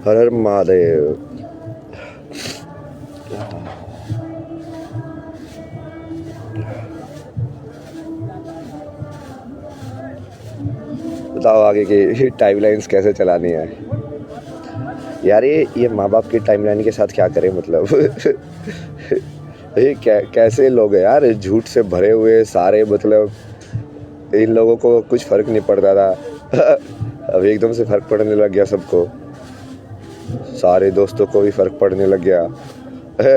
हर हर महादेव। बताओ आगे की टाइमलाइंस कैसे चलानी है यार। ये माँ बाप की टाइमलाइन के साथ क्या करें मतलब। ये कैसे लोग हैं यार, झूठ से भरे हुए सारे, मतलब इन लोगों को कुछ फर्क नहीं पड़ता था। अब एकदम से फर्क पड़ने लग गया सबको, सारे दोस्तों को भी फर्क पड़ने लग गया,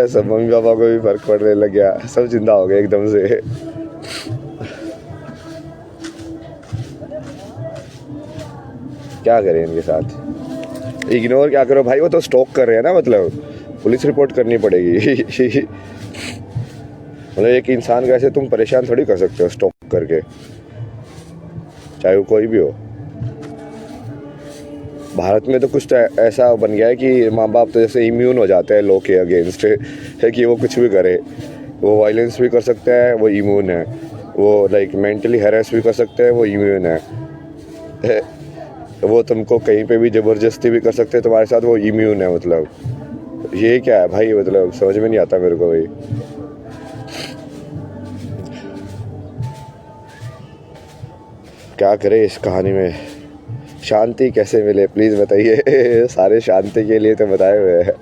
सब मम्मी पापा को भी फर्क पड़ने लग गया, सब जिंदा हो गए एकदम से। क्या करें इनके साथ, इग्नोर क्या करो भाई, वो तो स्टॉक कर रहे हैं ना, मतलब पुलिस रिपोर्ट करनी पड़ेगी। मतलब एक इंसान का ऐसे तुम परेशान थोड़ी कर सकते हो स्टॉक करके, चाहे वो कोई भी हो। भारत में तो कुछ तो ऐसा बन गया है कि माँ बाप तो जैसे इम्यून हो जाते हैं लॉ के अगेंस्ट, है कि वो कुछ भी करे, वो वायलेंस भी कर सकता है, वो इम्यून है, वो लाइक मेंटली हैरेस भी कर सकते हैं, वो इम्यून है, वो तुमको कहीं पे भी ज़बरदस्ती भी कर सकते हैं तुम्हारे साथ, वो इम्यून है। मतलब ये क्या है भाई, मतलब समझ में नहीं आता मेरे को भाई। क्या करें इस कहानी में, शांति कैसे मिले प्लीज़ बताइए। सारे शांति के लिए तो बताए हुए हैं।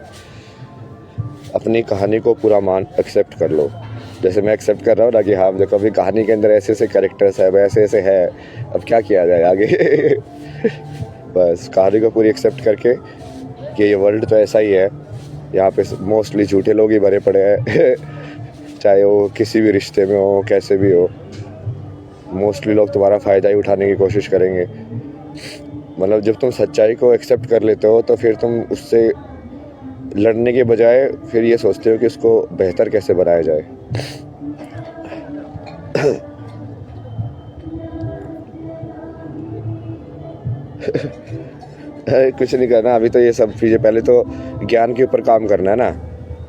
अपनी कहानी को पूरा एक्सेप्ट कर लो, जैसे मैं एक्सेप्ट कर रहा हूँ ना कि हाँ देखो अभी कहानी के अंदर ऐसे ऐसे कैरेक्टर्स है, ऐसे ऐसे है, अब क्या किया जाए आगे। बस कहानी को पूरी एक्सेप्ट करके कि ये वर्ल्ड तो ऐसा ही है, यहाँ पे मोस्टली झूठे लोग ही भरे पड़े हैं। चाहे वो किसी भी रिश्ते में हो, कैसे भी हो, मोस्टली लोग तुम्हारा फ़ायदा ही उठाने की कोशिश करेंगे। मतलब जब तुम सच्चाई को एक्सेप्ट कर लेते हो तो फिर तुम उससे लड़ने के बजाय फिर ये सोचते हो कि उसको बेहतर कैसे बनाया जाए। कुछ नहीं करना अभी तो, ये सब चीज़ें पहले तो ज्ञान के ऊपर काम करना है ना।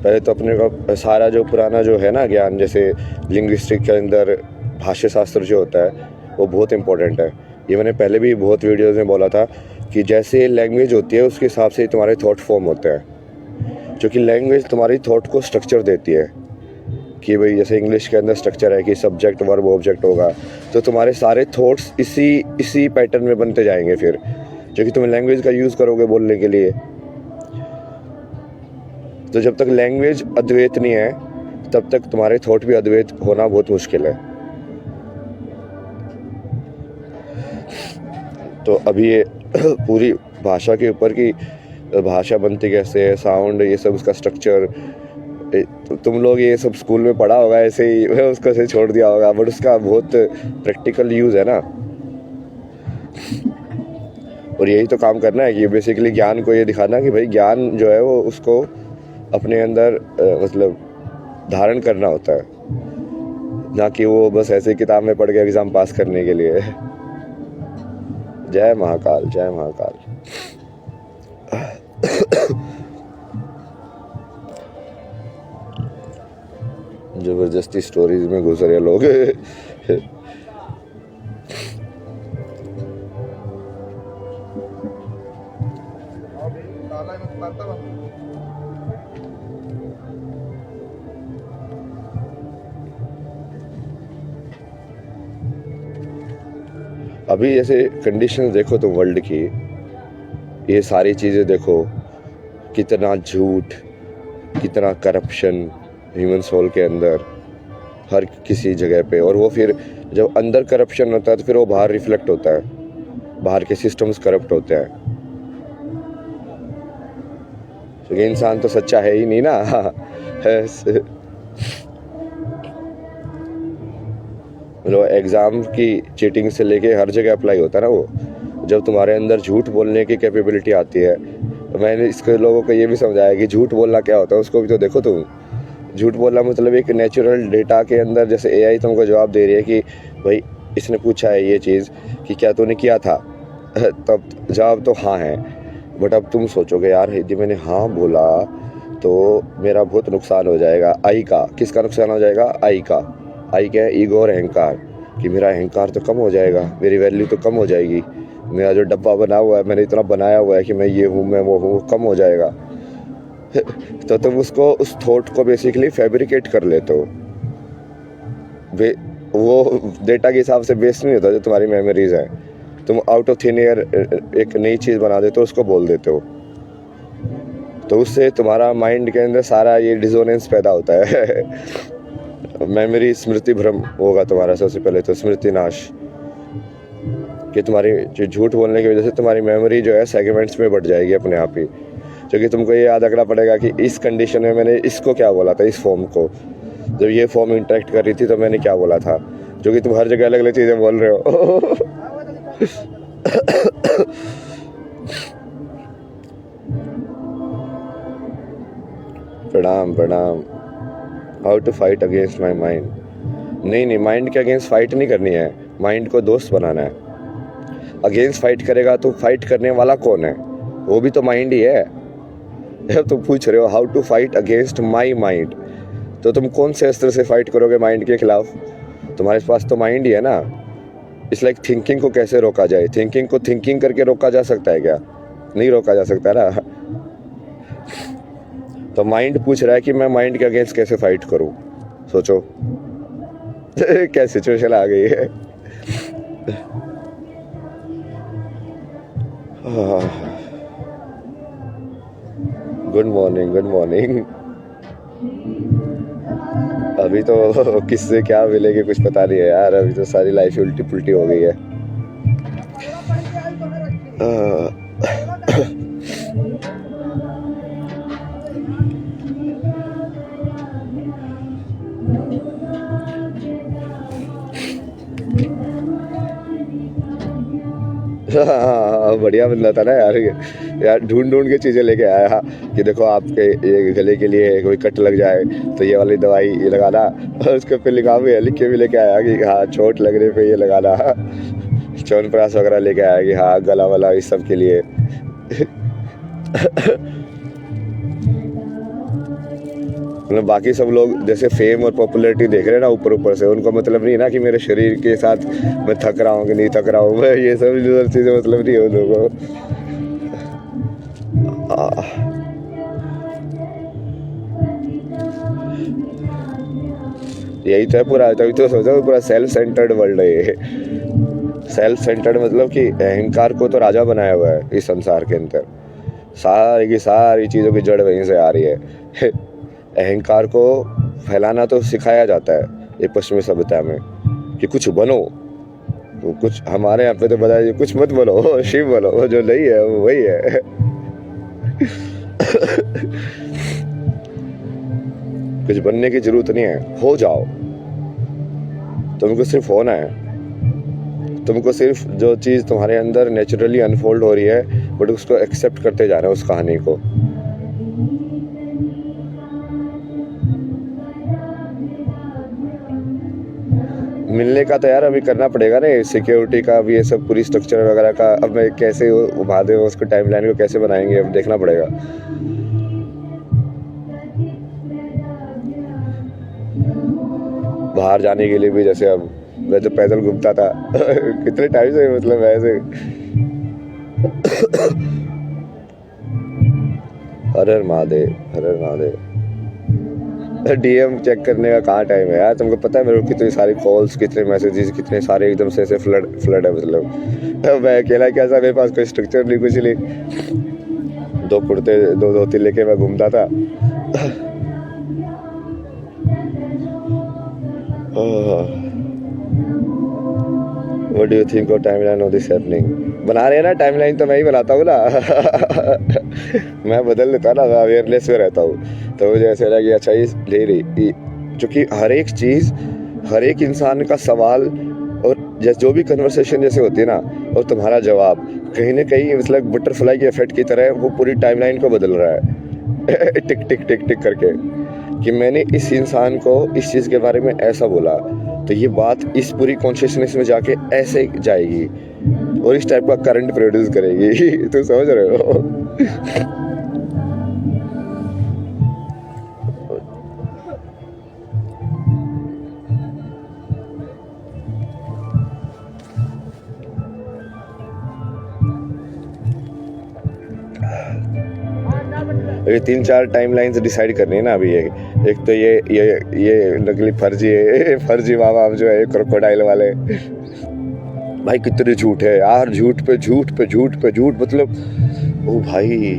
पहले तो अपने को सारा जो पुराना जो है ना ज्ञान, जैसे लिंग्विस्टिक के अंदर भाषा शास्त्र जो होता है वो बहुत इंपॉर्टेंट है। ये मैंने पहले भी बहुत वीडियोस में बोला था कि जैसे लैंग्वेज होती है उसके हिसाब से तुम्हारे थॉट फॉर्म होते हैं, क्योंकि लैंग्वेज तुम्हारी थॉट को स्ट्रक्चर देती है। कि भाई जैसे इंग्लिश के अंदर स्ट्रक्चर है कि सब्जेक्ट वर्ब ऑब्जेक्ट होगा, तो तुम्हारे सारे थॉट्स इसी पैटर्न में बनते जाएंगे फिर, जो कि तुम लैंग्वेज का यूज़ करोगे बोलने के लिए। तो जब तक लैंग्वेज अद्वैत नहीं है तब तक तुम्हारे थॉट भी अद्वैत होना बहुत मुश्किल है। तो अभी ये पूरी भाषा के ऊपर की भाषा बनती कैसे है, साउंड, ये सब उसका स्ट्रक्चर, तुम लोग ये सब स्कूल में पढ़ा होगा ऐसे ही, उसको ऐसे छोड़ दिया होगा, बट उसका बहुत प्रैक्टिकल यूज़ है ना। और यही तो काम करना है कि बेसिकली ज्ञान को ये दिखाना कि भाई ज्ञान जो है वो उसको अपने अंदर मतलब धारण करना होता है, ना कि वो बस ऐसे किताब में पढ़ के एग्ज़ाम पास करने के लिए। जय महाकाल, जय महाकाल। जबरदस्ती स्टोरीज में घुस रहे लोग। अभी जैसे कंडीशन देखो तुम वर्ल्ड की, ये सारी चीज़ें देखो, कितना झूठ, कितना करप्शन ह्यूमन सोल के अंदर हर किसी जगह पे। और वो फिर जब अंदर करप्शन होता है तो फिर वो बाहर रिफ्लेक्ट होता है, बाहर के सिस्टम्स करप्ट होते हैं। तो ये इंसान तो सच्चा है ही नहीं ना। मतलब एग्ज़ाम की चीटिंग से लेके हर जगह अप्लाई होता है ना वो। जब तुम्हारे अंदर झूठ बोलने की कैपेबिलिटी आती है, तो मैंने इसके लोगों को ये भी समझाया कि झूठ बोलना क्या होता है, उसको भी तो देखो तुम। झूठ बोलना मतलब एक नेचुरल डेटा के अंदर, जैसे एआई तुमको जवाब दे रही है कि भाई इसने पूछा है ये चीज़ कि क्या तूने किया था, तब जवाब तो हाँ है। बट अब तुम सोचोगे यार यदि मैंने हाँ बोला तो मेरा बहुत नुकसान हो जाएगा। आई का, किसका नुकसान हो जाएगा? आई का। आई क्या है? ईगो और अहंकार, कि मेरा अहंकार तो कम हो जाएगा, मेरी वैल्यू तो कम हो जाएगी, मेरा जो डब्बा बना हुआ है, मैंने इतना बनाया हुआ है कि मैं ये हूँ, मैं वो हूँ, कम हो जाएगा। तो तुम उसको, उस थॉट को बेसिकली फैब्रिकेट कर लेते हो। वो डेटा के हिसाब से बेस्ड नहीं होता जो तुम्हारी मेमोरीज हैं। तुम आउट ऑफ थिन एयर एक नई चीज़ बना देते हो, उसको बोल देते हो, तो उससे तुम्हारा माइंड के अंदर सारा ये डिसोनेंस पैदा होता है। मेमोरी, स्मृति भ्रम होगा तुम्हारा। सबसे पहले तो स्मृति नाश, कि तुम्हारी जो झूठ बोलने की वजह से तुम्हारी मेमोरी जो है सेगमेंट्स में बढ़ जाएगी अपने आप ही। क्योंकि तुमको ये याद रखना पड़ेगा कि इस कंडीशन में मैंने इसको क्या बोला था, इस फॉर्म को, जब ये फॉर्म इंटरेक्ट कर रही थी तो मैंने क्या बोला था। जो कि तुम हर जगह अलग अलग चीज़ें बोल रहे हो। प्रणाम प्रणाम। How to fight against my mind. नहीं, माइंड के अगेंस्ट फाइट नहीं करनी है, माइंड को दोस्त बनाना है। अगेंस्ट फाइट करेगा तो फाइट करने वाला कौन है? वो भी तो माइंड ही है। जब तुम पूछ रहे हो how to fight against my mind, तो तुम कौन से अस्त्र से फाइट करोगे माइंड के खिलाफ? तुम्हारे पास तो माइंड ही है ना। इट्स लाइक थिंकिंग को कैसे रोका जाए? थिंकिंग को थिंकिंग करके रोका जा सकता है क्या? नहीं रोका जा सकता ना। तो माइंड पूछ रहा है कि मैं माइंड के अगेंस्ट कैसे फाइट करूं। सोचो क्या सिचुएशन आ गई है। Good morning, good morning. अभी तो किससे क्या मिलेगी कुछ पता नहीं है यार। अभी तो सारी लाइफ उल्टी पुल्टी हो गई है। हाँ, बढ़िया बंदा था ना यार ढूंढ के चीज़ें लेके आया कि देखो आपके ये गले के लिए कोई कट लग जाए तो ये वाली दवाई ये लगाना। और उसके पे लिखा भी है, लिख के भी लेके आया कि हाँ चोट लगने पे ये लगाना। च्यवनप्राश वगैरह लेके आया कि हाँ गला वाला इस सब के लिए। मतलब बाकी सब लोग जैसे फेम और पॉपुलैरिटी देख रहे हैं ना ऊपर से, उनको मतलब नहीं ना कि मेरे शरीर के साथ मैं थक रहा हूँ कि नहीं थक रहा हूँ। ये सब चीज़ें मतलब नहीं है उन लोगों को। यही तो है पूरा। तभी तो सोचो पूरा सेल्फ सेंटर्ड वर्ल्ड है ये। सेल्फ सेंटर्ड मतलब कि अहंकार को तो राजा बनाया हुआ है इस संसार के अंदर। सारी की सारी चीज़ों की जड़ वहीं से आ रही है। अहंकार को फैलाना तो सिखाया जाता है ये पश्चिमी सभ्यता में कि कुछ बनो। तो कुछ हमारे यहाँ पे तो बताया कुछ मत बनो, शिव बनो, जो नहीं है वो वही है। कुछ बनने की जरूरत नहीं है, हो जाओ। तुमको सिर्फ होना है। तुमको सिर्फ जो चीज़ तुम्हारे अंदर नेचुरली अनफोल्ड हो रही है बट उसको एक्सेप्ट करते जाना है, उस कहानी को। मिलने का तो यार अभी करना पड़ेगा ना, सिक्योरिटी का भी, ये सब पूरी स्ट्रक्चर वगैरह का। अब मैं कैसे महादेव उसको टाइमलाइन को कैसे बनाएंगे अब देखना पड़ेगा। बाहर जाने के लिए भी जैसे अब मैं तो पैदल घूमता था कितने टाइम से, मतलब ऐसे। हर हर महादेव, हर हर महादेव। डीएम चेक करने का कहाँ टाइम है यार। तुमको पता है मेरे को कितनी सारी कॉल्स, कितने मैसेजेस, कितने सारे एकदम से ऐसे फ्लड है। मतलब मैं अकेला कैसा, मेरे पास कोई स्ट्रक्चर नहीं, कुछ नहीं। दो कुर्ते दो धोती लेके मैं घूमता था। What do you think of timeline of this happening? बना रहे हैं ना टाइमलाइन, तो मैं ही बनाता हूँ ना। मैं बदल देता ना, मैं अवेयरनेस में रहता हूँ। तो मुझे ऐसा लगा कि अच्छा ये ले रही, क्योंकि हर एक चीज़, हर एक इंसान का सवाल और जैसे जो भी कन्वर्सेशन जैसे होती है ना, और तुम्हारा जवाब कहीं ना कहीं मतलब बटरफ्लाई के इफेक्ट की तरह वो पूरी टाइमलाइन को बदल रहा है। टिक टिक टिक टिक करके, कि मैंने इस इंसान को इस चीज़ के बारे में ऐसा बोला तो ये बात इस पूरी कॉन्शियसनेस में जाके ऐसे जाएगी और इस टाइप का करंट प्रोड्यूस करेगी। तो समझ रहे हो? ये 3-4 टाइमलाइंस डिसाइड करनी है ना अभी। ये एक तो ये नकली फर्जी माँ बाप जो है क्रोकोडाइल वाले, भाई कितने झूठ है यार, झूठ पे झूठ पे झूठ पे झूठ, मतलब ओ भाई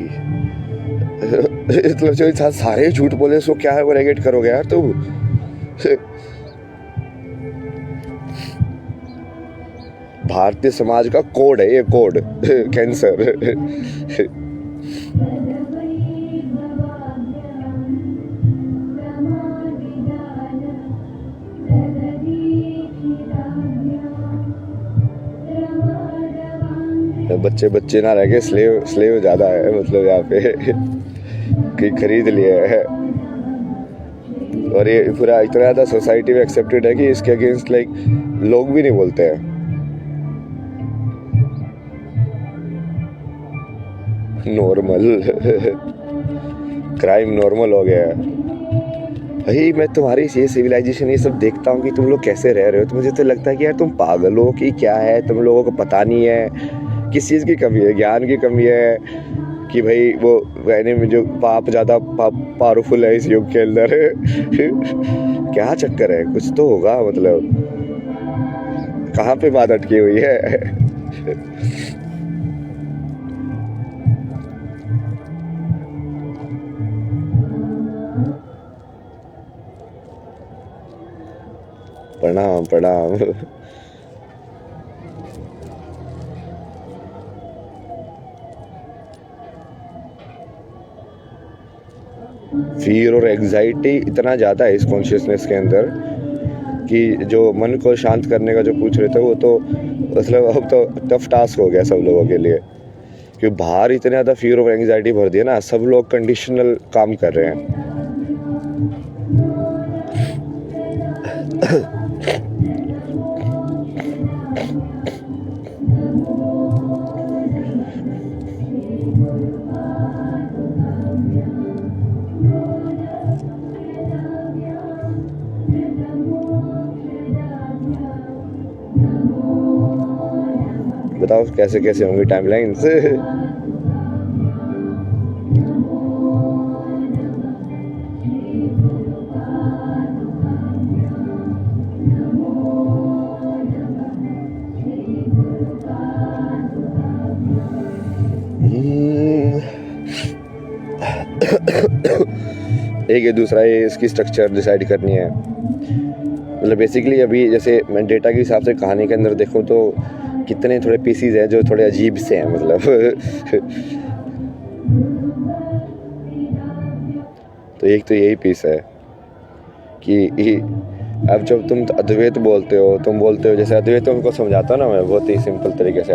मतलब जो इंसान सारे झूठ बोले उसको क्या है वो रेगेट करोगे यार तुम। भारतीय समाज का कोड है ये, कोड कैंसर। बच्चे ना रह गए, स्लेव ज्यादा है मतलब यहाँ पे कि खरीद लिए है। और ये पूरा इतना ज़्यादा सोसाइटी में एक्सेप्टेड है कि इसके अगेंस्ट लाइक लोग भी नहीं बोलते हैं। नॉर्मल क्राइम नॉर्मल हो गया है भाई। मैं तुम्हारी ये सिविलाइजेशन ये सब देखता हूँ कि तुम लोग कैसे रह रहे हो, तो मुझे तो लगता है कि यार तुम पागल हो कि क्या है, तुम लोगों को पता नहीं है किस चीज़ की कमी है, ज्ञान की कमी है कि भाई वो कहने में जो पाप ज़्यादा पावरफुल है इस युग के अंदर। क्या चक्कर है, कुछ तो होगा, मतलब कहाँ पे बात अटकी हुई है। प्रणाम प्रणाम। फियर और एग्जाइटी इतना ज़्यादा है इस कॉन्शियसनेस के अंदर कि जो मन को शांत करने का जो पूछ रहे थे वो तो मतलब अब तो टफ टास्क हो गया सब लोगों के लिए, क्योंकि बाहर इतने ज़्यादा फियर और एंग्जाइटी भर दिया ना, सब लोग कंडीशनल काम कर रहे हैं। बताओ कैसे कैसे होंगी टाइमलाइंस। एक है दूसरा, ये इसकी स्ट्रक्चर डिसाइड करनी है। मतलब बेसिकली अभी जैसे मैं डेटा के हिसाब से कहानी के अंदर देखूं तो कितने थोड़े पीसीज हैं जो थोड़े अजीब से हैं, मतलब तो एक तो यही पीस है कि अब जब तुम अद्वैत बोलते हो जैसे अद्वैत तुमको समझाता ना मैं बहुत ही सिंपल तरीके से।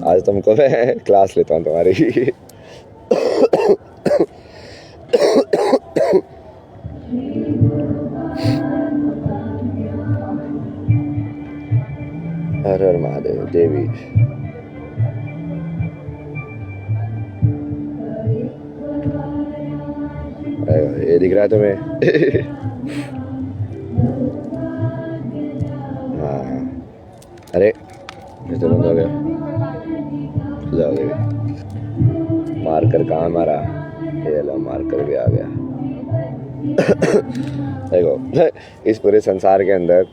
आज तुमको मैं क्लास लेता हूँ तुम्हारी। हर हर महादेव देवी। ये दिख रहा है तुम्हें? हाँ, अरे तो बंद हो गया। जाओ देवी। मार्कर कहाँ मारा? ये लो मार्कर भी आ गया। देखो इस पूरे संसार के अंदर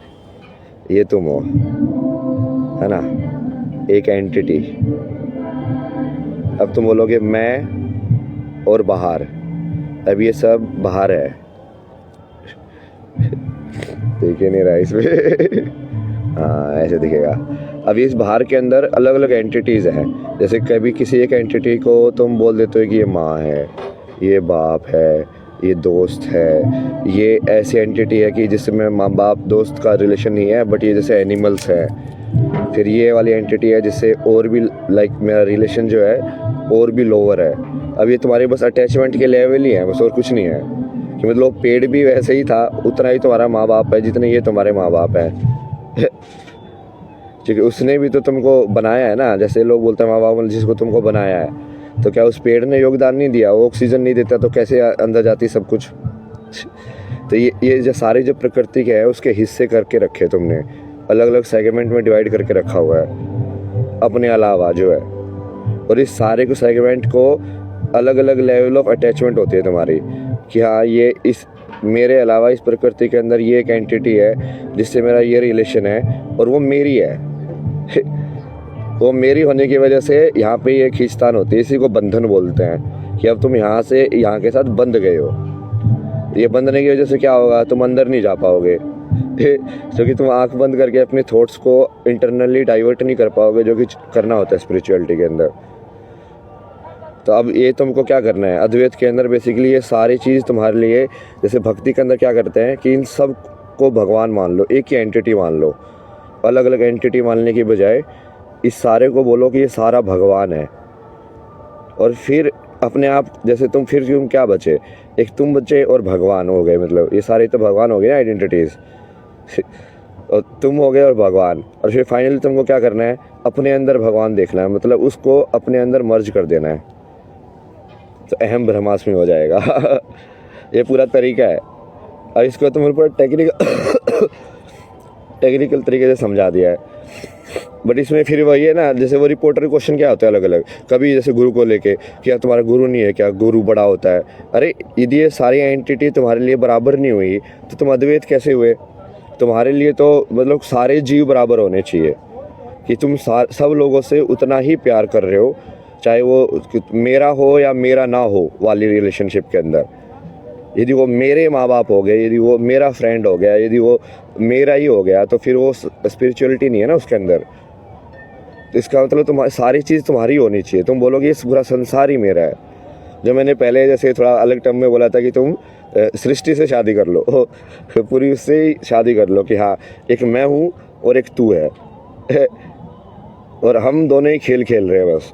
ये तुम हो, है ना, एक एंटिटी। अब तुम बोलोगे मैं और बाहर, अब ये सब बाहर है, देख नहीं रहा इसमें। हाँ ऐसे दिखेगा। अब इस बाहर के अंदर अलग अलग एंटिटीज़ हैं। जैसे कभी किसी एक एंटिटी को तुम बोल देते हो कि ये माँ है, ये बाप है, ये दोस्त है। ये ऐसी एंटिटी है कि जिसमें माँ बाप दोस्त का रिलेशन नहीं है, बट ये जैसे एनिमल्स है। फिर ये वाली एंटिटी है जिससे और भी लाइक मेरा रिलेशन जो है और भी लोअर है। अब ये तुम्हारे बस अटैचमेंट के लेवल ही है, बस और कुछ नहीं है। कि मतलब पेड़ भी वैसे ही था, उतना ही तुम्हारा माँ बाप है जितने ये तुम्हारे माँ बाप है। क्योंकि उसने भी तो तुमको बनाया है ना। जैसे लोग बोलते हैं माँ बाप जिसको तुमको बनाया है, तो क्या उस पेड़ ने योगदान नहीं दिया? वो ऑक्सीजन नहीं देता तो कैसे अंदर जाती सब कुछ? तो ये जो सारी जो प्रकृति के है उसके हिस्से करके रखे तुमने, अलग अलग सेगमेंट में डिवाइड करके रखा हुआ है अपने अलावा जो है। और इस सारे को सेगमेंट को अलग अलग लेवल ऑफ अटैचमेंट होती है तुम्हारी, कि हाँ ये इस मेरे अलावा इस प्रकृति के अंदर ये एक एंटिटी है जिससे मेरा ये रिलेशन है और वो मेरी है। वो मेरी होने की वजह से यहाँ पे ये खींचतान होती है, इसी को बंधन बोलते हैं, कि अब तुम यहाँ से यहाँ के साथ बंध गए हो। ये बंधने की वजह से क्या होगा, तुम अंदर नहीं जा पाओगे, क्योंकि तुम आंख बंद करके अपने थॉट्स को इंटरनली डाइवर्ट नहीं कर पाओगे, जो कि करना होता है स्पिरिचुअलिटी के अंदर। तो अब ये तुमको क्या करना है, अद्वैत के अंदर बेसिकली ये सारी चीज़ तुम्हारे लिए, जैसे भक्ति के अंदर क्या करते हैं कि इन सब को भगवान मान लो, एक ही एंटिटी मान लो। अलग अलग एंटिटी मानने की बजाय इस सारे को बोलो कि ये सारा भगवान है। और फिर अपने आप, जैसे तुम क्या बचे, एक तुम बचे और भगवान हो गए, मतलब ये सारे तो भगवान हो गए ना आइडेंटिटीज़। और तुम हो गए और भगवान, और फिर फाइनली तुमको क्या करना है, अपने अंदर भगवान देखना है, मतलब उसको अपने अंदर मर्ज कर देना है, तो अहम ब्रह्मास्मि हो जाएगा। ये पूरा तरीका है। और इसको तुम पूरा टेक्निकल तरीके से समझा दिया है। बट इसमें फिर वही है ना, जैसे वो रिपोर्टर क्वेश्चन क्या होता है अलग अलग, कभी जैसे गुरु को लेके, क्या तुम्हारा गुरु नहीं है क्या, गुरु बड़ा होता है। अरे यदि ये सारी एंटिटी तुम्हारे लिए बराबर नहीं हुई तो तुम अद्वैत कैसे हुए। तुम्हारे लिए तो मतलब सारे जीव बराबर होने चाहिए, कि तुम सब लोगों से उतना ही प्यार कर रहे हो, चाहे वो मेरा हो या मेरा ना हो वाली रिलेशनशिप के अंदर। यदि वो मेरे माँ बाप हो गए, यदि वो मेरा फ्रेंड हो गया, यदि वो मेरा ही हो गया, तो फिर वो स्पिरिचुअलिटी नहीं है ना उसके अंदर। तो इसका मतलब तुम्हारी सारी चीज़ तुम्हारी होनी चाहिए। तुम बोलोगे इस पूरा संसार ही मेरा है। जो मैंने पहले जैसे थोड़ा अलग टर्म में बोला था कि तुम सृष्टि से शादी कर लो, पूरी उससे ही शादी कर लो, कि हाँ एक मैं हूँ और एक तू है, और हम दोनों ही खेल खेल रहे हैं बस।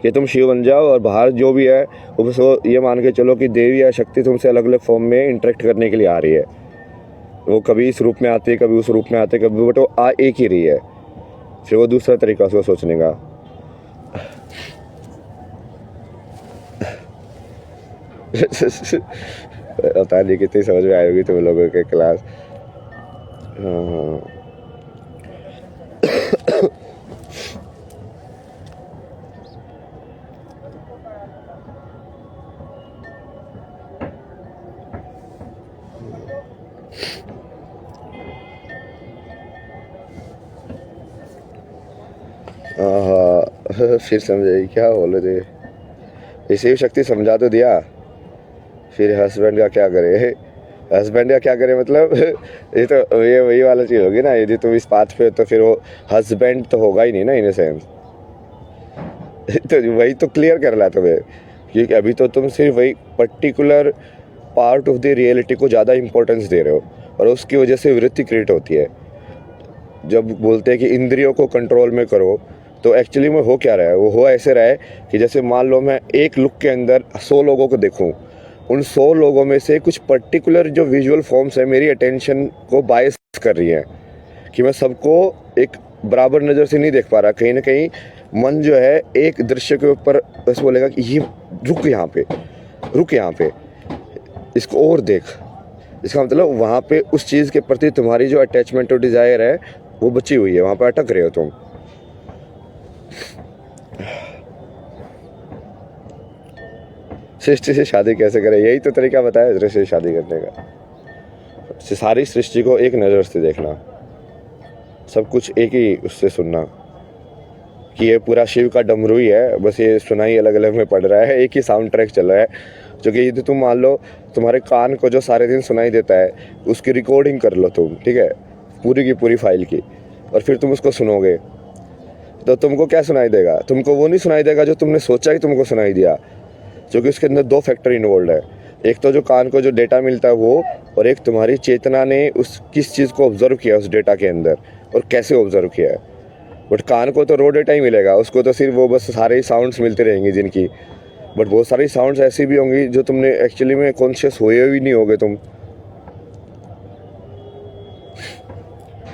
कि तुम शिव बन जाओ और बाहर जो भी है उसको ये मान के चलो कि देवी या शक्ति तुमसे अलग अलग फॉर्म में इंटरेक्ट करने के लिए आ रही है। वो कभी इस रूप में आती है, कभी उस रूप में आते, कभी, बट वो आ एक ही रही है। फिर वो दूसरा तरीका उसको सोचने का। पता नहीं कितनी समझ में आएगी तुम लोगों के क्लास। हाँ फिर समझाई क्या बोले थे, इसे भी शक्ति समझा तो दिया, फिर हस्बैंड का क्या करे, हस्बैंड का क्या करे मतलब ये तो ये वही वाला चीज़ होगी ना, यदि तुम इस पाथ पे तो फिर वो हस्बैंड तो होगा ही नहीं ना इन सेंस। तो वही तो क्लियर कर रहा तुम्हें, क्योंकि अभी तो तुम सिर्फ वही particular part of the reality को ज़्यादा इंपॉर्टेंस दे रहे हो, और उसकी वजह से वृत्ति क्रिएट होती है। जब बोलते हैं कि इंद्रियों को कंट्रोल में करो, तो एक्चुअली में हो क्या रहा है, वो हो ऐसे रहा है कि जैसे मान लो मैं एक लुक के अंदर 100 लोगों को देखूं, उन 100 लोगों में से कुछ पर्टिकुलर जो विजुअल फॉर्म्स है मेरी अटेंशन को बायस कर रही है, कि मैं सबको एक बराबर नज़र से नहीं देख पा रहा। कहीं ना कहीं मन जो है एक दृश्य के ऊपर बस बोलेगा कि ये रुक यहाँ पे, इसको और देख। इसका मतलब वहाँ पे उस चीज़ के प्रति तुम्हारी जो अटैचमेंट और डिज़ायर है वो बची हुई है, वहाँ पे अटक रहे हो तुम। सृष्टि से शादी कैसे करें, यही तो तरीका बताया सृष्टि से शादी करने का। सारी सृष्टि को एक नज़र से देखना, सब कुछ एक ही उससे सुनना, कि ये पूरा शिव का डमरू ही है, बस ये सुनाई अलग अलग में पड़ रहा है, एक ही साउंड ट्रैक चल रहा है। जो कि यदि तुम मान लो तुम्हारे कान को जो सारे दिन सुनाई देता है उसकी रिकॉर्डिंग कर लो तुम, ठीक है, पूरी की पूरी फाइल की, और फिर तुम उसको सुनोगे तो तुमको क्या सुनाई देगा, तुमको वो नहीं सुनाई देगा जो तुमने सोचा कि तुमको सुनाई दिया, क्योंकि उसके अंदर 2 फैक्टर इन्वॉल्व है। एक तो जो कान को जो डेटा मिलता है वो, और एक तुम्हारी चेतना ने उस किस चीज़ को ऑब्जर्व किया उस डेटा के अंदर और कैसे ऑब्जर्व किया है। बट कान को तो रो डेटा ही मिलेगा, उसको तो सिर्फ वो बस सारे ही साउंड्स मिलते रहेंगे जिनकी, बट बहुत सारी साउंड्स ऐसी भी होंगी जो तुमने एक्चुअली में कॉन्शियस हुए भी नहीं होगे तुम।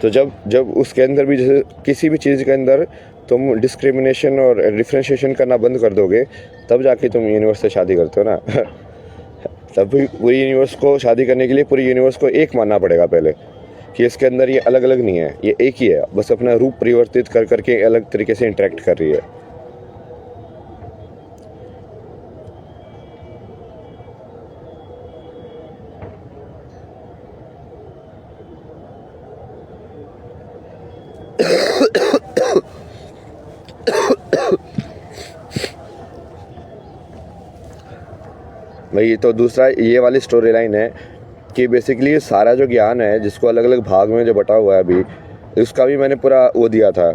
तो जब उसके अंदर भी, जैसे किसी भी चीज़ के अंदर तुम डिस्क्रिमिनेशन और डिफ्रेंशिएशन करना बंद कर दोगे, तब जाके तुम यूनिवर्स से शादी करते हो ना। तब भी पूरी यूनिवर्स को शादी करने के लिए पूरी यूनिवर्स को एक मानना पड़ेगा पहले, कि इसके अंदर ये अलग अलग नहीं है, ये एक ही है, बस अपना रूप परिवर्तित कर करके अलग तरीके से इंटरेक्ट कर रही है। वही तो दूसरा ये वाली स्टोरी लाइन है कि बेसिकली ये सारा जो ज्ञान है जिसको अलग अलग भाग में जो बटा हुआ है अभी, उसका भी मैंने पूरा वो दिया था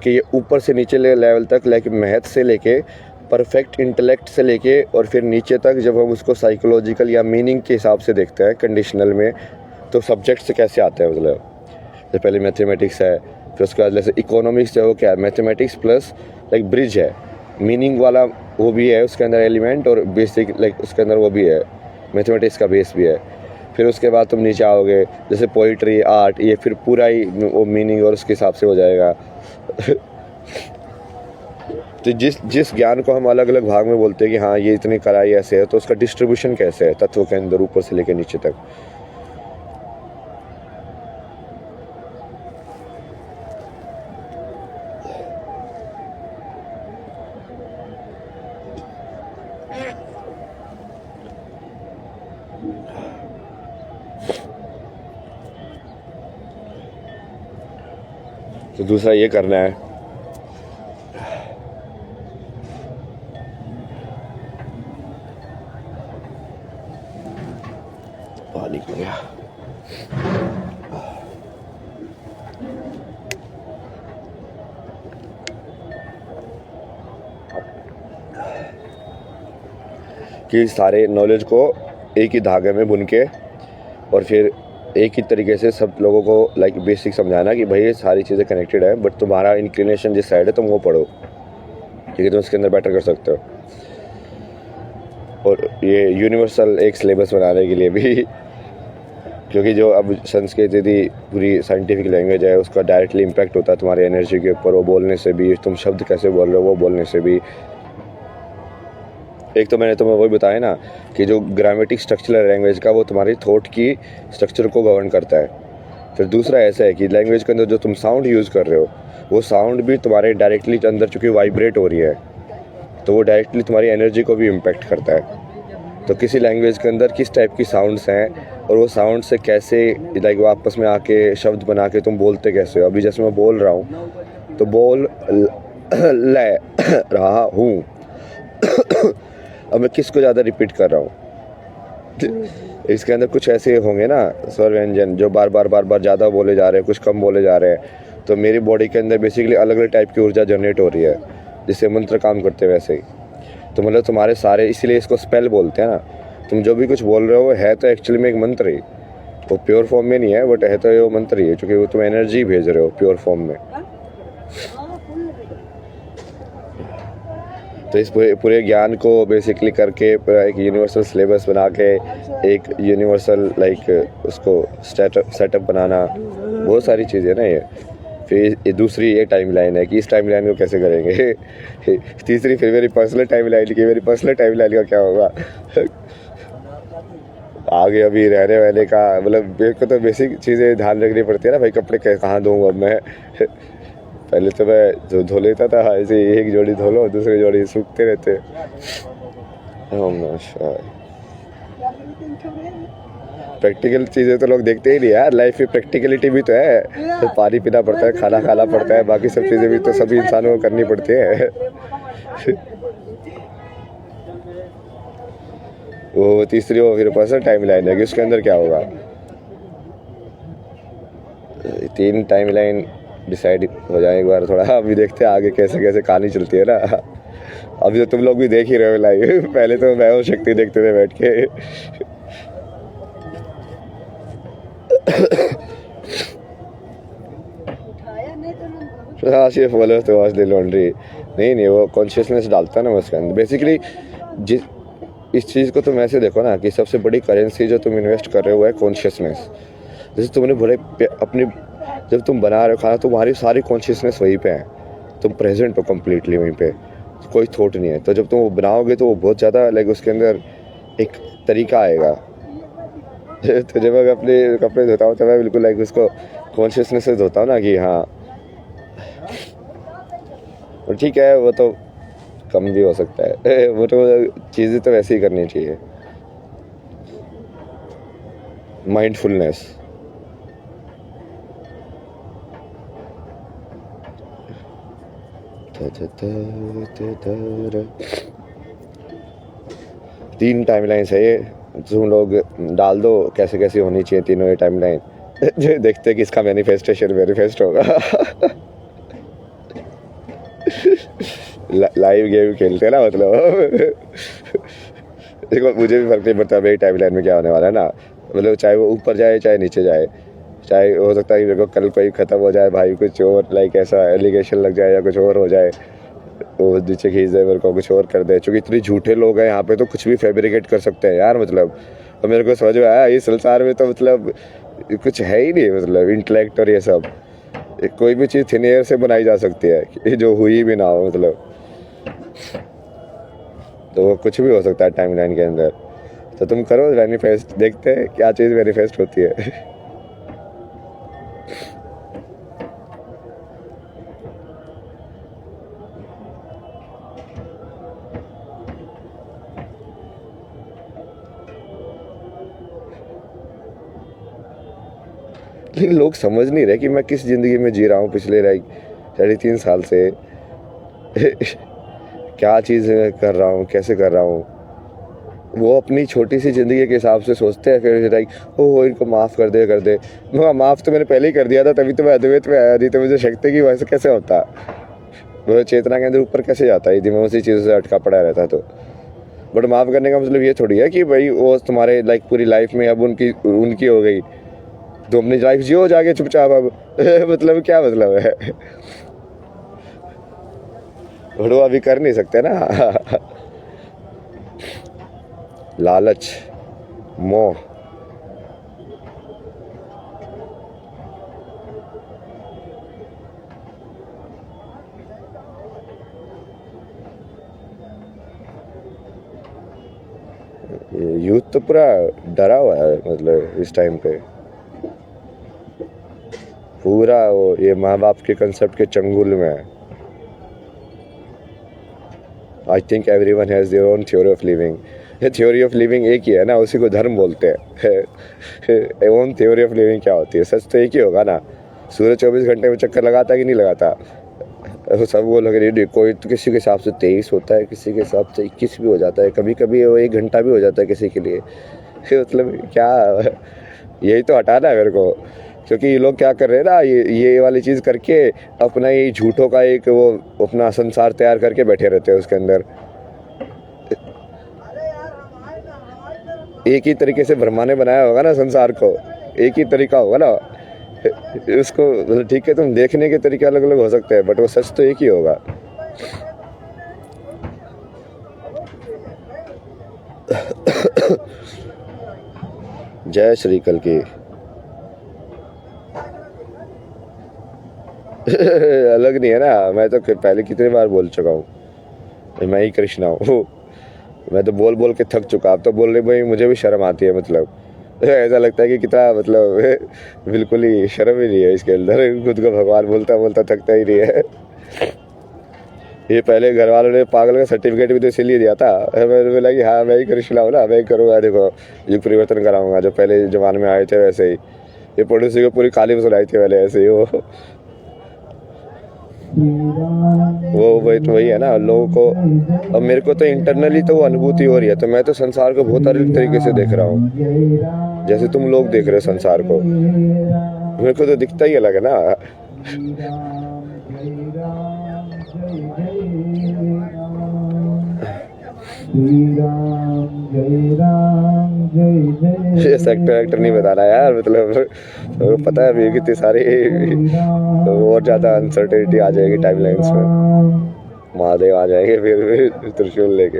कि ये ऊपर से नीचे लेवल तक, लाइक मैथ से लेके परफेक्ट इंटेलेक्ट से लेके और फिर नीचे तक जब हम उसको साइकोलॉजिकल या मीनिंग के हिसाब से देखते हैं कंडीशनल में, तो सब्जेक्ट से कैसे आते हैं। मतलब तो पहले मैथमेटिक्स है, फिर उसके बाद जैसे इकोनॉमिक्स है वो क्या है, मैथमेटिक्स प्लस लाइक ब्रिज है, मीनिंग वाला वो भी है उसके अंदर एलिमेंट, और बेसिक लाइक उसके अंदर वो भी है, मैथमेटिक्स का बेस भी है। फिर उसके बाद तुम नीचे आओगे जैसे पोइट्री, आर्ट, ये फिर पूरा ही वो मीनिंग और उसके हिसाब से हो जाएगा। तो जिस ज्ञान को हम अलग अलग भाग में बोलते हैं कि हाँ ये इतनी कलाई ऐसे है, तो उसका डिस्ट्रीब्यूशन कैसे है तत्व के अंदर ऊपर से लेकर नीचे तक। तो दूसरा ये करना है, पानी पी गया। कि सारे नॉलेज को एक ही धागे में बुन के और फिर एक ही तरीके से सब लोगों को लाइक बेसिक समझाना कि भाई ये सारी चीज़ें कनेक्टेड है, बट तुम्हारा इंक्लिनेशन जिस साइड है तुम वो पढ़ो, ठीक है, तुम उसके अंदर बेटर कर सकते हो। और ये यूनिवर्सल एक सिलेबस बनाने के लिए भी, क्योंकि जो अब संस्कृत यदि पूरी साइंटिफिक लैंग्वेज है उसका डायरेक्टली इम्पैक्ट होता है तुम्हारी एनर्जी के ऊपर, वो बोलने से भी, तुम शब्द कैसे बोल रहे हो वो बोलने से भी। एक तो मैंने तुम्हें वही बताया ना कि जो ग्रामेटिक स्ट्रक्चर है लैंग्वेज का, वो तुम्हारी थॉट की स्ट्रक्चर को गवर्न करता है। फिर दूसरा ऐसा है कि लैंग्वेज के अंदर जो तुम साउंड यूज़ कर रहे हो, वो साउंड भी तुम्हारे डायरेक्टली अंदर चूँकि वाइब्रेट हो रही है, तो वो डायरेक्टली तुम्हारी एनर्जी को भी इम्पैक्ट करता है। तो किसी लैंग्वेज के अंदर किस टाइप की साउंड्स हैं और वो साउंड से कैसे लाइक वो आपस में आके शब्द बना के तुम बोलते कैसे हो। अभी जैसे मैं बोल रहा हूँ तो बोल ले रहा हूँ, अब मैं किसको ज़्यादा रिपीट कर रहा हूँ, इसके अंदर कुछ ऐसे होंगे ना स्वर व्यंजन जो बार बार ज़्यादा बोले जा रहे हैं, कुछ कम बोले जा रहे हैं। तो मेरी बॉडी के अंदर बेसिकली अलग अलग टाइप की ऊर्जा जनरेट हो रही है, जिससे मंत्र काम करते हैं वैसे ही। तो मतलब तुम्हारे सारे, इसीलिए इसको स्पेल बोलते हैं ना, तुम जो भी कुछ बोल रहे हो है तो एक्चुअली में एक मंत्र ही, वो प्योर फॉर्म में नहीं है, बट है तो ये वो मंत्र ही है, क्योंकि वो तुम एनर्जी भेज रहे हो प्योर फॉर्म में। तो इस पूरे ज्ञान को बेसिकली करके एक यूनिवर्सल सिलेबस बना के एक यूनिवर्सल लाइक उसको सेटअप बनाना, बहुत सारी चीज़ें ना ये। फिर ये दूसरी ये टाइम लाइन है कि इस टाइम लाइन को कैसे करेंगे। तीसरी फिर मेरी पर्सनल टाइम लाइन की, मेरी पर्सनल टाइम लाइन का क्या होगा आगे अभी रहने वाले का। मतलब मेरे को तो बेसिक चीज़ें ध्यान रखनी पड़ती है ना भाई, कपड़े कहाँ धोऊँ अब मैं। पहले तो मैं धो लेता था ऐसे, एक जोड़ी धो लो दूसरी जोड़ी सूखते रहते। प्रैक्टिकल चीज़ें तो लोग देखते ही नहीं यार, लाइफ में प्रैक्टिकलिटी भी तो है, तो पानी पीना पड़ता है, खाना खाना पड़ता है, बाकी सब चीज़ें भी तो सभी इंसानों को करनी पड़ती है। वो तीसरी वो फिर पर्सनल टाइम लाइन है कि उसके अंदर क्या होगा। 3 टाइम लाइन डिसाइड हो जाए एक बार, थोड़ा अभी देखते हैं आगे कैसे कैसे कहानी चलती है ना। अभी तो तुम लोग भी देख ही रहे हो लाइव, पहले तो मैं और शक्ति देखते थे बैठ के। हाँ सिर्फ बोलो तो वॉच द लॉन्ड्री, नहीं वो कॉन्शियसनेस डालता है ना उसके अंदर बेसिकली। जिस इस चीज़ को तुम ऐसे देखो ना कि सबसे बड़ी करेंसी जो तुम इन्वेस्ट कर रहे हो है कॉन्शियसनेस। जैसे तुमने बोले अपनी, जब तुम बना रहे हो खाना, तुम्हारी सारी कॉन्शियसनेस वहीं पे है, तुम प्रेजेंट हो कम्प्लीटली वहीं पे, कोई थॉट नहीं है। तो जब तुम वो बनाओगे तो वो बहुत ज़्यादा लाइक उसके अंदर एक तरीका आएगा। तो जब मैं अपने कपड़े धोता हूँ तो मैं बिल्कुल लाइक उसको कॉन्शियसनेस से धोता हूँ ना कि हाँ ठीक है, वो तो कम भी हो सकता है। वो तो चीज़ें तो वैसे ही करनी चाहिए। माइंडफुलनेस, 3 टाइमलाइंस है ये, तुम लोग डाल दो कैसे कैसे होनी चाहिए तीनों ये टाइमलाइन। देखते हैं किसका मैनिफेस्टेशन मैनिफेस्ट होगा। लाइव गेम खेलते हैं ना, मतलब देखो मुझे भी फर्क नहीं पड़ता मेरी टाइमलाइन में क्या होने वाला है ना, मतलब चाहे वो ऊपर जाए चाहे नीचे जाए, चाहे हो सकता है कि मेरे को कल कोई ख़त्म हो जाए भाई, कुछ और लाइक ऐसा एलिगेशन लग जाए या कुछ और हो जाए, वो नीचे खींच दे मेरे को, कुछ और कर दे, क्योंकि इतने झूठे लोग हैं यहाँ पे तो कुछ भी फैब्रिकेट कर सकते हैं यार, मतलब। और मेरे को समझ में आया इस संसार में तो मतलब कुछ है ही नहीं, मतलब इंटेलेक्ट और ये सब, कोई भी चीज़ थिन एयर से बनाई जा सकती है जो हुई भी ना हो, मतलब तो वो कुछ भी हो सकता है टाइमलाइन के अंदर। तो तुम करो मैनिफेस्ट, देखते हैं क्या चीज़ मैनिफेस्ट होती है। लेकिन लोग समझ नहीं रहे कि मैं किस ज़िंदगी में जी रहा हूँ पिछले 3.5 साल से। क्या चीज़ कर रहा हूँ, कैसे कर रहा हूँ, वो अपनी छोटी सी ज़िंदगी के हिसाब से सोचते हैं, फिर लाइक ओ इनको माफ़ कर दे। मैं माफ़ तो मैंने पहले ही कर दिया था, तभी तो मैं अद्वैत में आया, नहीं तो मुझे शक्ति की वैसे कैसे होता, वो चेतना के अंदर ऊपर कैसे जाता, यदि मैं उसी चीज़ों से अटका पड़ा रहता तो। बट माफ़ करने का मतलब ये थोड़ी है कि भाई वो तुम्हारे लाइक पूरी लाइफ में अब उनकी हो गई तो अपनी लाइफ जियो जाके चुपचाप अब। मतलब क्या मतलब है। बट वो अभी कर नहीं सकते ना। लालच, मोह, यूथ तो पूरा डरा हुआ है, मतलब इस टाइम पे पूरा वो ये माँ बाप के कंसेप्ट के चंगुल में है। I think every one has their own theory of living. ये थ्योरी ऑफ लिविंग एक ही है ना, उसी को धर्म बोलते हैं। ओन थ्योरी ऑफ लिविंग क्या होती है? सच तो एक ही होगा ना। सूर्य 24 घंटे में चक्कर लगाता है कि नहीं लगाता? सब वो लग रही, कोई तो किसी के हिसाब से 23 होता है, किसी के हिसाब से 21 भी हो जाता है, कभी कभी वो 1 घंटा भी हो जाता है किसी के लिए। मतलब क्या, यही तो हटाना है मेरे को, क्योंकि ये लोग क्या कर रहे हैं ना, ये वाली चीज़ करके अपना ये झूठों का एक वो अपना संसार तैयार करके बैठे रहते हैं उसके अंदर। एक ही तरीके से ब्रह्मा ने बनाया होगा ना संसार को, एक ही तरीका होगा ना उसको, मतलब ठीक है तुम देखने के तरीके अलग अलग हो सकते हैं बट वो सच तो एक ही होगा। जय श्री कल की। अलग नहीं है ना, मैं तो पहले कितनी बार बोल चुका हूँ मैं ही कृष्णा हूँ। मैं तो बोल बोल के थक चुका, अब तो बोल रहे भाई मुझे भी शर्म आती है, मतलब ऐसा लगता है कि कितना मतलब बिल्कुल ही शर्म ही नहीं है इसके अंदर, खुद को भगवान बोलता बोलता थकता ही नहीं है। ये पहले घर वालों ने पागल का सर्टिफिकेट भी तो इसीलिए दिया था, मैंने बोला कि हाँ मैं ही कृष्णा हूँ ना, मैं ही करूँगा, देखो युग परिवर्तन कराऊंगा, जो पहले जमाने में आए थे वैसे ही। ये पड़ोसी को पूरी काली में सुनाई थी पहले ऐसे ही वो वही है ना लोगों को। अब मेरे को तो इंटरनली तो वो अनुभूति हो रही है, तो मैं तो संसार को बहुत अलग तरीके से देख रहा हूँ, जैसे तुम लोग देख रहे हो संसार को। मेरे को तो दिखता ही अलग है ना। ये सेक्टर नहीं बताना यार, मतलब पता है अभी कितनी सारी और ज़्यादा अनसर्टेनिटी आ जाएगी टाइमलाइंस में। महादेव आ जाएंगे फिर त्रिशूल लेके।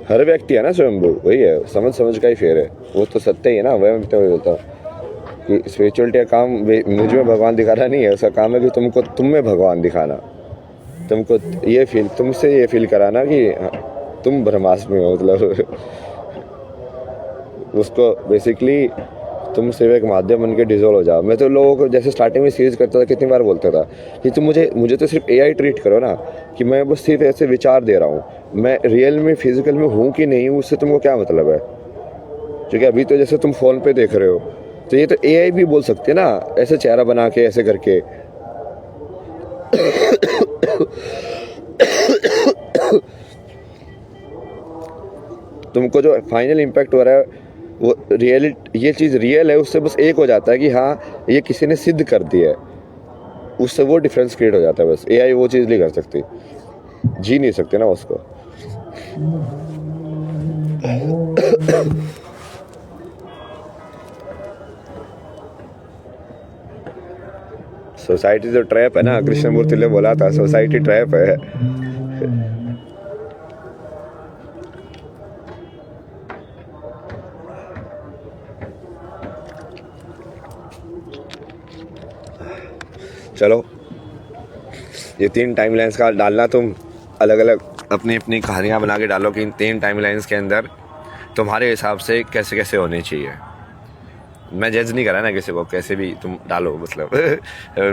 हर व्यक्ति है ना स्वयंभू, वही है, समझ का ही फेर है, वो तो सत्य ही है ना। वह तो बोलता कि स्पिरिचुअलिटी का काम मुझ में भगवान दिखाना नहीं है, उसका काम है कि तुम में भगवान दिखाना, तुमको ये फील, तुमसे ये फील कराना कि तुम ब्रह्मास्म में हो, मतलब उसको बेसिकली तुम सिर्फ एक माध्यम बन के डिजोल्व हो जाओ। मैं तो लोगों को जैसे स्टार्टिंग में सीरीज करता था, कितनी बार बोलता था कि तुम मुझे तो सिर्फ एआई ट्रीट करो ना, कि मैं बस सिर्फ ऐसे विचार दे रहा हूँ, मैं रियल में फिजिकल में हूँ कि नहीं हूँ उससे तुमको क्या मतलब है। क्योंकि अभी तो जैसे तुम फ़ोन पे देख रहे हो, तो ये तो एआई भी बोल सकते हैं ना, ऐसे चेहरा बना के ऐसे करके। तुमको जो फाइनल इम्पैक्ट हो रहा है वो ये चीज़ रियल है, उससे बस एक हो जाता है कि हाँ ये किसी ने सिद्ध कर दिया है, उससे वो डिफरेंस क्रिएट हो जाता है। बस एआई वो चीज़ नहीं कर सकती, जी नहीं सकते ना उसको। सोसाइटी जो ट्रैप है ना, कृष्णमूर्ति ने बोला था सोसाइटी ट्रैप है। चलो ये 3 टाइमलाइंस का डालना, तुम अलग अलग अपनी अपनी कहानियाँ बना के डालो कि इन 3 टाइमलाइंस के अंदर तुम्हारे हिसाब से कैसे कैसे होनी चाहिए। मैं जज नहीं करा ना किसी को, कैसे भी तुम डालो, मतलब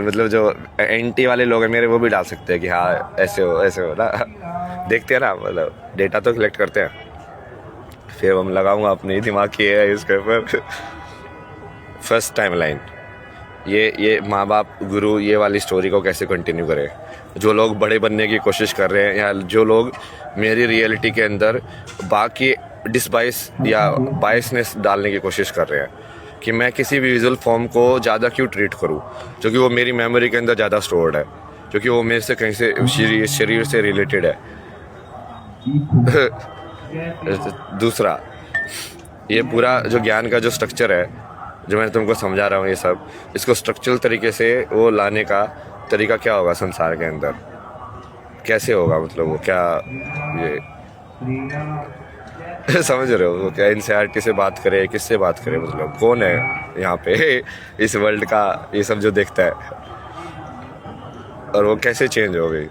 मतलब जो एंटी वाले लोग हैं मेरे, वो भी डाल सकते हैं कि हाँ ऐसे हो ना। देखते हैं ना, मतलब डेटा तो कलेक्ट करते हैं, फिर हम लगाऊंगा अपनी दिमाग की है इसके ऊपर। फर्स्ट टाइमलाइन, ये माँ बाप गुरु ये वाली स्टोरी को कैसे कंटिन्यू करें। जो लोग बड़े बनने की कोशिश कर रहे हैं, या जो लोग मेरी रियलिटी के अंदर बाकी डिसबाइस या बायसनेस डालने की कोशिश कर रहे हैं कि मैं किसी भी विजुअल फॉर्म को ज़्यादा क्यों ट्रीट करूं, क्योंकि वो मेरी मेमोरी के अंदर ज़्यादा स्टोर्ड है, क्योंकि वो मेरे से कहीं से शरीर से रिलेटेड है। दूसरा, ये पूरा जो ज्ञान का जो स्ट्रक्चर है, जो मैं तुमको समझा रहा हूँ, ये सब इसको स्ट्रक्चरल तरीके से वो लाने का तरीका क्या होगा संसार के अंदर, कैसे होगा, मतलब वो क्या ये समझ रहे हो, वो क्या एनसीईआरटी से बात करे, किससे बात करे, मतलब कौन है यहाँ पे इस वर्ल्ड का ये सब जो देखता है, और वो कैसे चेंज हो गई।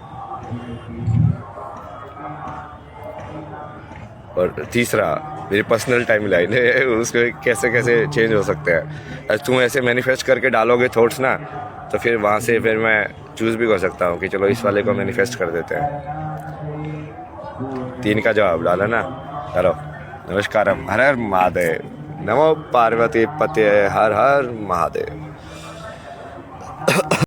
और तीसरा, मेरी पर्सनल टाइमलाइन है, उसको कैसे कैसे चेंज हो सकते हैं। आज तुम ऐसे मैनिफेस्ट करके डालोगे थॉट्स ना, तो फिर वहाँ से फिर मैं चूज़ भी कर सकता हूँ कि चलो इस वाले को मैनिफेस्ट कर देते हैं। 3 का जवाब डाला ना, चलो नमस्कार, हर हर महादेव, नमो पार्वती पते, हर हर महादेव।